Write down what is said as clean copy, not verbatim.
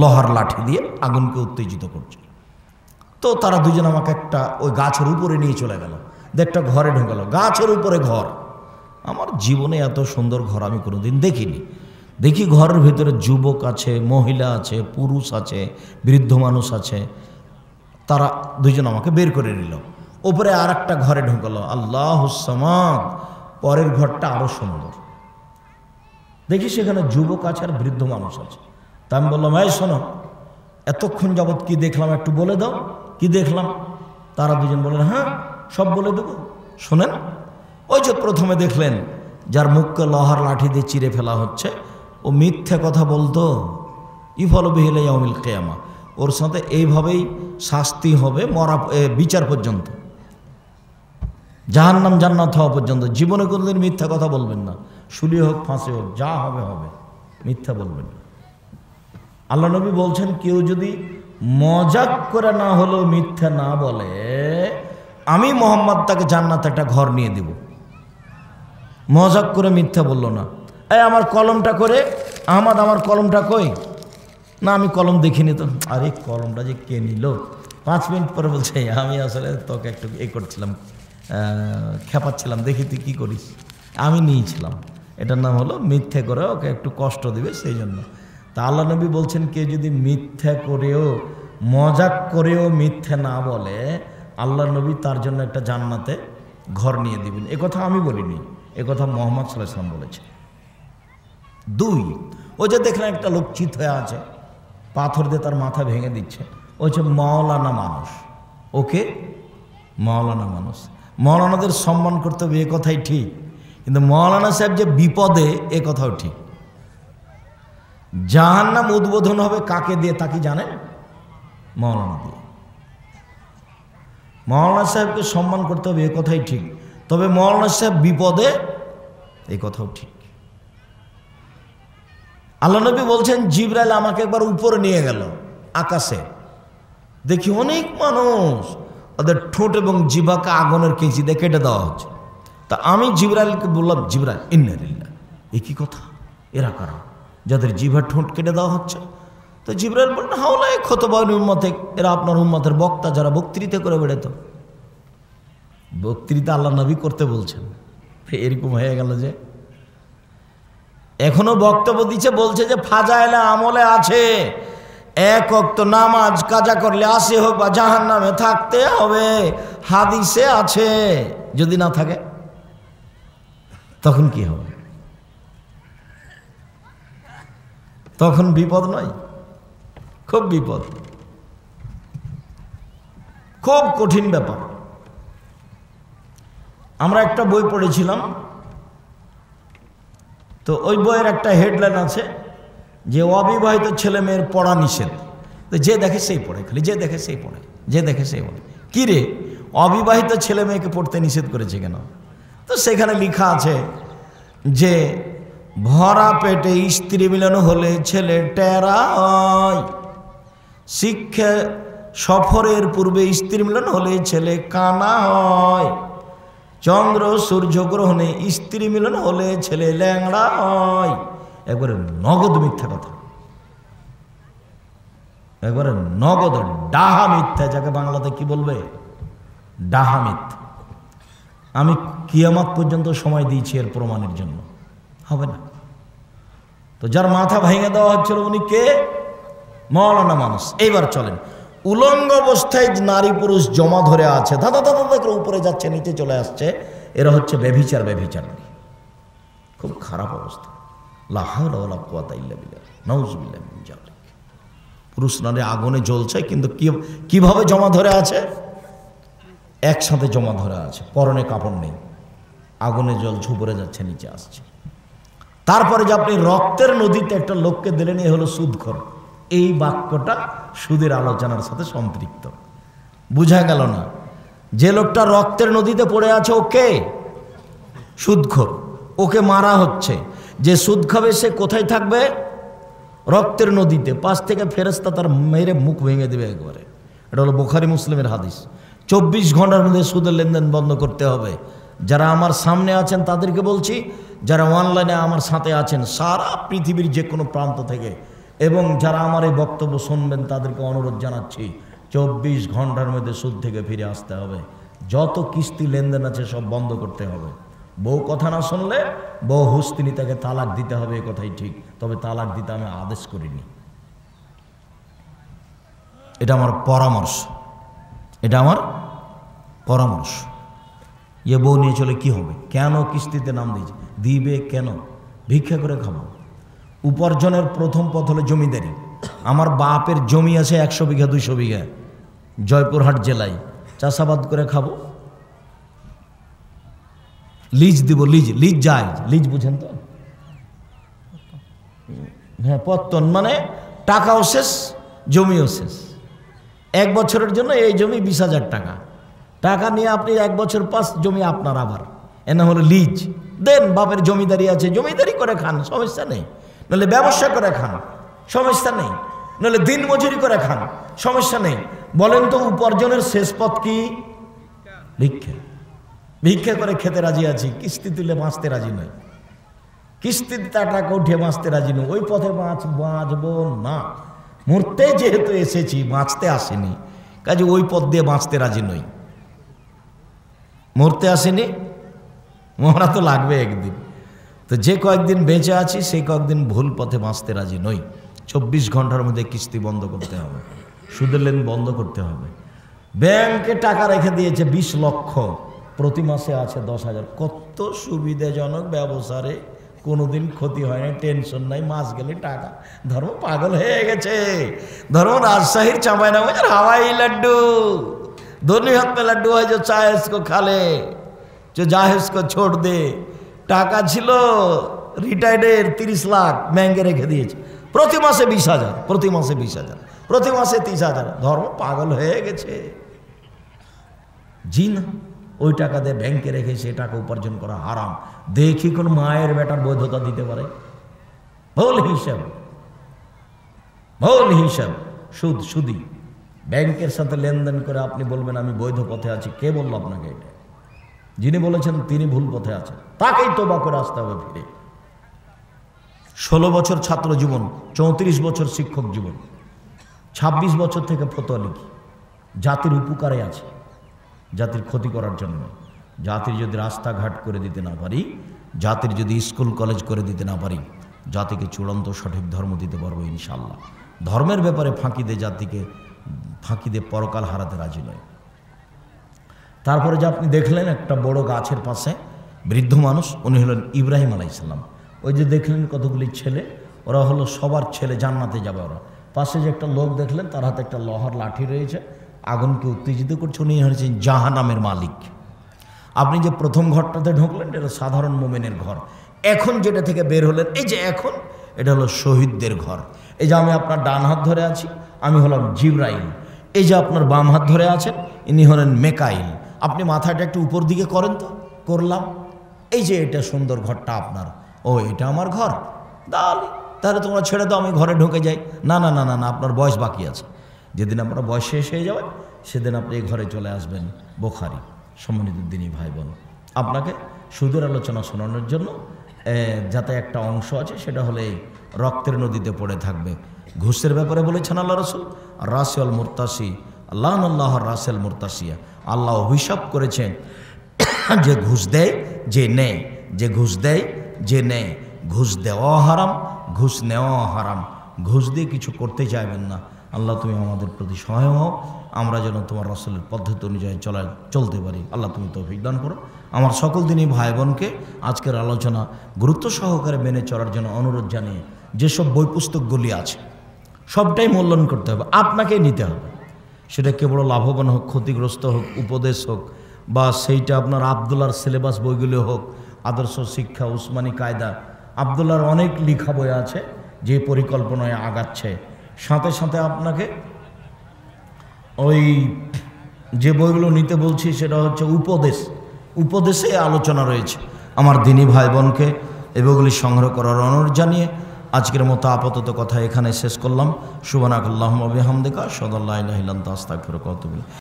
লোহার লাঠি দিয়ে আগুনকে উত্তেজিত করছে। তো তারা দুজন আমাকে একটা ওই গাছের উপরে নিয়ে চলে গেল, একটা ঘরে ঢোকালো, গাছের উপরে ঘর। আমার জীবনে এত সুন্দর ঘর আমি কোনোদিন দেখিনি। দেখি ঘরের ভিতরে যুবক আছে, মহিলা আছে, পুরুষ আছে, বৃদ্ধ মানুষ আছে। তারা দুজন আমাকে বের করে নিল, ওপরে আর একটা ঘরে ঢোকালো। আল্লাহুস সামাদ, পরের ঘরটা আরো সুন্দর। দেখি সেখানে যুবক আছে আর বৃদ্ধ মানুষ আছে। তা আমি বললাম, এই শোনো, এতক্ষণ যাবৎ কি দেখলাম একটু বলে দাও, কি দেখলাম? তারা দুজন বললেন, হ্যাঁ সব বলে দেবো। শোনেন, ওই যে প্রথমে দেখলেন যার মুখকে লোহার লাঠি দিয়ে চিরে ফেলা হচ্ছে, ও মিথ্যে কথা বলতো, ইফল বিহিল ইয়াউমিল কিয়ামা, ওর সাথে এইভাবেই শাস্তি হবে মরা বিচার পর্যন্ত, জাহান্নাম জান্নাত হওয়া পর্যন্ত। জীবনে কোনোদিন মিথ্যা কথা বলবেন না, শুলি হোক ফাঁসি হোক, যা হবে হবে, মিথ্যা বলবেন না। আল্লাহ নবী বলছেন, কেউ যদি মজাক করে না হলেও মিথ্যা না বলে, আমি মোহাম্মদ তাকে জান্নাতে একটা ঘর নিয়ে দেব। মজাক করে মিথ্যা বললো না। এই আমার কলমটা করে, আহমদ আমার কলমটা কই? না আমি কলম দেখিনি তো। আরে কলমটা যে কে নিল? 5 মিনিট পরে বলছে, আমি আসলে তোকে একটু করছিলাম, খেপাচ্ছিলাম, দেখি তুই কী করিস, আমি নিয়েছিলাম। এটার নাম হলো মিথ্যে করে ওকে একটু কষ্ট দিবে, সেই জন্য। তা আল্লাহ নবী বলছেন, কেউ যদি মিথ্যা করেও মজাক করেও মিথ্যে না বলে, আল্লাহ নবী তার জন্য একটা জান্নাতে ঘর নিয়ে দিবেন। এ কথা আমি বলিনি, এ কথা মুহাম্মদ সাল্লাল্লাহু আলাইহি ওয়াসাল্লাম বলেছে। 2, ওই যে দেখলেন একটা লোক চিত হয়ে আছে, পাথর দিয়ে তার মাথা ভেঙে দিচ্ছে, ওই যে মাওলানা মানুষ। ওকে মাওলানা মানুষ, মাওলানাদের সম্মান করতে হবে, এ কথাই ঠিক। কিন্তু মাওলানা সাহেব যে বিপদে, এ কথাও ঠিক। জাহান্নাম উদ্বোধন হবে কাকে দিয়ে তা কি জানেন? মাওলানা দিয়ে। মাওলানা সাহেবকে সম্মান করতে হবে, এ কথাই ঠিক। তবে মাওলানা সাহেব বিপদে, এই কথাও ঠিক। আল্লাহ নবী বলছেন, জিবরাইল আমাকে একবার উপরে নিয়ে গেল আকাশে, দেখি অনেক মানুষ, ওদের ঠোঁট এবং জিভাকে আগুনের কেঁচি দিয়ে কেটে দেওয়া হচ্ছে। তা আমি জিবরাইলকে বললাম, জিবরাইল ইন্না লিল্লাহ, এ কি কথা, এরা কারা যাদের জিভার ঠোঁট কেটে দেওয়া হচ্ছে? তো জিবরাইল বললেন, হাওলায়ে খুতবাউল উম্মতে, এরা আপনার উম্মতের বক্তা, যারা বক্তৃতা করে বেড়াতো। বক্তৃতা আল্লাহ নবী করতে বলছেন, এরকম হয়ে গেল যে এখনো বক্তব্য দিচ্ছে, বলছে যে ফাজাইলে আমলে আছে, 1 ওয়াক্ত নামাজ কাজা করলে 80 হোক বা জাহান্নামে থাকতে হবে, হাদিসে আছে। যদি না থাকে তখন কি হবে? তখন বিপদ নয়? খুব বিপদ, খুব কঠিন ব্যাপার। আমরা একটা বই পড়েছিলাম, তো ওই বইয়ের একটা হেডলাইন আছে যে অবিবাহিত ছেলে মেয়ের পড়া নিষেধ। তো যে দেখে সেই পড়ে, খালি যে দেখে সেই পড়ে, যে দেখে সেই পড়ে। কি রে, অবিবাহিত ছেলে মেয়েকে পড়তে নিষেধ করেছে কেন? তো সেখানে লেখা আছে যে ভরা পেটে স্ত্রী মিলন হলে ছেলে টেরা হয়, শিক্ষা সফরের পূর্বে স্ত্রী মিলন হলে ছেলে কানা হয়, চন্দ্র সূর্য গ্রহণে স্ত্রী মিলন হলে ছেলে ল্যাংড়া হয়। একবারে নগদ মিথ্যা কথা, একবারে নগদ ডাহা মিথ্যা, যাকে বাংলাতে কি বলবে? ডাহা মিথ্যা। আমি কিয়ামত পর্যন্ত সময় দিয়েছি এর প্রমাণের জন্য, হবে না। তো যার মাথা ভেঙে দেওয়া হচ্ছিল উনি কে? মাওলানা মানুষ। এইবার চলেন, উলঙ্গ অবস্থায় নারী পুরুষ জমা ধরে আছে, দাদা দাদা দাদা উপরে যাচ্ছে, নিচে চলে আসছে, এরা হচ্ছে ব্যভিচার। ব্যভিচার খুব খারাপ অবস্থা। লা হাওলা ওয়ালা কুওয়াতা ইল্লা বিল্লাহ, নাউযুবিল্লাহি মিন যালিক। পুরুষ নারী আগুনে জ্বলছে, কিন্তু কিভাবে জমা ধরে আছে? একসাথে জমা ধরে আছে, পরনে কাপড় নেই, আগুনে জ্বলছে, উপরে যাচ্ছে, নিচে আসছে। তারপরে যে আপনি রক্তের নদীতে একটা লোককে দিলেন, এ হলো সুদখোর। এই বাক্যটা সুদের আলোচনার সাথে সম্পৃক্ত। বুঝা গেল না? যে লোকটা রক্তের নদীতে পড়ে আছে, ওকে সুদখোর, ওকে মারা হচ্ছে। যে সুদ খাবে সে কোথায় থাকবে? রক্তের নদীতে। পাশ থেকে ফেরেশতা তার মেরে মুখ ভেঙে দেবে একবারে। এটা হলো বুখারী মুসলিমের হাদিস। 24 ঘন্টার মধ্যে সুদের লেনদেন বন্ধ করতে হবে। যারা আমার সামনে আছেন তাদেরকে বলছি, যারা অনলাইনে আমার সাথে আছেন, সারা পৃথিবীর যে কোনো প্রান্ত থেকে এবং যারা আমার এই বক্তব্য শুনবেন তাদেরকে অনুরোধ জানাচ্ছি 24 ঘন্টার মধ্যে সুদ থেকে ফিরে আসতে হবে। যত কিস্তি লেনদেন আছে সব বন্ধ করতে হবে। বউ কথা না শুনলে বউ হুস্তিনি তাকে তালাক দিতে হবে, এ কথাই ঠিক। তবে তালাক দিতে আমি আদেশ করিনি, এটা আমার পরামর্শ, এটা আমার পরামর্শ। এ বউ নিয়ে চলে কি হবে? কেন কিস্তিতে নাম দিয়েছে? দিবে কেন? ভিক্ষা করে খাবো। উপার্জনের প্রথম পথ হলো জমিদারি। আমার বাপের জমি আছে 100 বিঘা 200 বিঘা জয়পুরহাট জেলায়, চাষাবাদ করে খাবো। লিজ দিব, লিজ, লিজ যায়, লিজ বুঝেন তো? হ্যাঁ, পত্তন মানে টাকাও শেষ, জমিও শেষ। 1 বছরের জন্য এই জমি 20,000 টাকা, টাকা নিয়ে আপনি 1 বছর পাস জমি আপনার, আবার এনে হলো লিজ। দেন, বাপের জমিদারি আছে, জমিদারি করে খান, সমস্যা নেই। নাহলে ব্যবসা করে খান, সমস্যা নেই। নাহলে দিন মজুরি করে খান, সমস্যা নেই। বলেন তো উপার্জনের শেষ পথ কি? ভিক্ষা। ভিক্ষা করে খেতে রাজি আছি, কিস্তি তুলে বাঁচতে রাজি নয়। কিস্তিতে টাকা উঠে বাঁচতে রাজি নয়, ওই পথে বাঁচবো না। মরতে যেহেতু এসেছি, বাঁচতে আসেনি, কাজে ওই পথ দিয়ে বাঁচতে রাজি নই। মরতে আসেনি, মরা তো লাগবে একদিন। তো যে কয়েকদিন বেঁচে আছি সেই কয়েকদিন ভুল পথে বাঁচতে রাজি নই। 24 ঘন্টার মধ্যে কিস্তি বন্ধ করতে হবে, সুদের লেন বন্ধ করতে হবে। ব্যাংকে টাকা রেখে দিয়েছে 20 লক্ষ, প্রতি মাসে আছে 10,000। কত সুবিধাজনক ব্যবসা রে, কোনোদিন ক্ষতি হয় না, টেনশন নাই, মাস গেলে টাকা। ধর্ম পাগল হয়ে গেছে। ধর্ম রাজশাহীর চাঁপাইনবাবগঞ্জের হাওয়াই লাড্ডু, दोनों हाथ में लड्डू है, जो चाहे इसको खा ले, जो चाहे उसको छोड़ दे। টাকা ছিল রিটায়ার্ডের 30 লাখ ব্যাংকে রেখে দিয়েছে, প্রতি মাসে 20,000, প্রতি মাসে 20,000, প্রতি মাসে 30,000। ধর্ম পাগল হয়ে গেছে। জি না, ওই টাকা দিয়ে ব্যাংকে রেখে সে টাকা উপার্জন করা হারাম। দেখি কোন মায়ের বেটার বৈধতা দিতে পারে? ভুল হিসাব, ভুল হিসাব, সুদ, সুদি। ব্যাংকের সাথে লেনদেন করে আপনি বলবেন আমি বৈধ পথে আছি, কে বলল আপনাকে এটা? যিনি বলেছেন তিনি ভুল পথে আছেন, তাকেই তওবা করে আসতে হবে ফিরে। 16 বছর ছাত্র জীবন, 34 বছর শিক্ষক জীবন, 26 বছর থেকে ফতোয়া লিখি। জাতির উপকারে আছে, জাতির ক্ষতি করার জন্য। জাতির যদি রাস্তাঘাট করে দিতে না পারি, জাতির যদি স্কুল কলেজ করে দিতে না পারি, জাতিকে চূড়ান্ত সঠিক ধর্ম দিতে পারবো ইনশাআল্লাহ। ধর্মের ব্যাপারে ফাঁকি দিয়ে জাতিকে, ফাঁকি দিয়ে পরকাল হারাতে রাজি নয়। তারপরে যে আপনি দেখলেন একটা বড় গাছের পাশে বৃদ্ধ মানুষ, উনি হলেন ইব্রাহিম আলাইহিস সালাম। ওই যে দেখলেন কতগুলি ছেলে, ওরা হলো সবার ছেলে, জান্নাতে যাবে ওরা। পাশে যে একটা লোক দেখলেন, তার হাতে একটা লোহার লাঠি রয়েছে, আগুনকে উত্তেজিত করছে। উনি হচ্ছেন জাহান্নামের মালিক। আপনি যে প্রথম ঘরটাতে ঢুকলেন, এটা সাধারণ মোমেনের ঘর। এখন যেটা থেকে বের হলেন, এই যে এখন, এটা হলো শহীদদের ঘর। এই যে আমি আপনার ডান হাত ধরে আছি, আমি হলাম জিবরাইল। এই যে আপনার বাম হাত ধরে আছেন, ইনি হলেন মেকাইল। আপনি মাথাটা একটু উপর দিকে করেন তো, করলাম। এই যে এটা সুন্দর ঘরটা আপনার, ও এটা আমার ঘর, তাহলে তোমরা ছেড়ে দাও, আমি ঘরে ঢুকে যাই। না না না না না, আপনার বয়স বাকি আছে। যেদিন আপনার বয়স শেষ হয়ে যাবে, সেদিন আপনি এই ঘরে চলে আসবেন। বুখারী। সম্মানিত দিনী ভাই বোন, আপনাকে সুদের আলোচনা শোনানোর জন্য যাতে একটা অংশ আছে, সেটা হলে রক্তের নদীতে পড়ে থাকবে। ঘুষের ব্যাপারে বলেছেন আল্লাহ রসুল, রাসিয়াল মুরতাসি আল্লাহ আল্লাহ রাসেল মুরতাসিয়া। আল্লাহ অভিশাপ করেছেন যে ঘুষ দেয় যে নেয়, যে ঘুষ দেয় যে নেয়। ঘুষ দেওয়া হারাম, ঘুষ নেওয়া হারাম। ঘুষ দিয়ে কিছু করতে চাইবেন না। আল্লাহ তুমি আমাদের প্রতি সহায় হও, আমরা যেন তোমার রাসূলের পদ্ধতি অনুযায়ী চলতে পারি। আল্লাহ তুমি তৌফিক দান করো। আমার সকল দিনই ভাই বোনকে আজকের আলোচনা গুরুত্ব সহকারে মেনে চলার জন্য অনুরোধ জানিয়ে, যেসব বই পুস্তকগুলি আছে সবটাই মূল্যায়ন করতে হবে, আপনাকেই নিতে হবে। সেটা কেবল লাভবান হোক, ক্ষতিগ্রস্ত হোক, উপদেশ হোক, বা সেইটা আপনার আবদুল্লার সিলেবাস বইগুলো হোক, আদর্শ শিক্ষা, উসমানী কায়দা। আবদুল্লার অনেক লেখা বই আছে যে পরিকল্পনায় আগাচ্ছে। সাথে সাথে আপনাকে ওই যে বইগুলো নিতে বলছি সেটা হচ্ছে উপদেশ, উপদেশে আলোচনা রয়েছে। আমার দিনী ভাই বোনকে এই বইগুলি সংগ্রহ করার অনুরোধ জানিয়ে আজকের মতো আপাতত কথা এখানে শেষ করলাম। সুবহানাকাল্লাহুম্মা ওয়া বিহামদিকা আশহাদু আল্লা ইলাহা ইল্লা আনতা আস্তাগফিরুকা ওয়া আতুবু ইলাইক।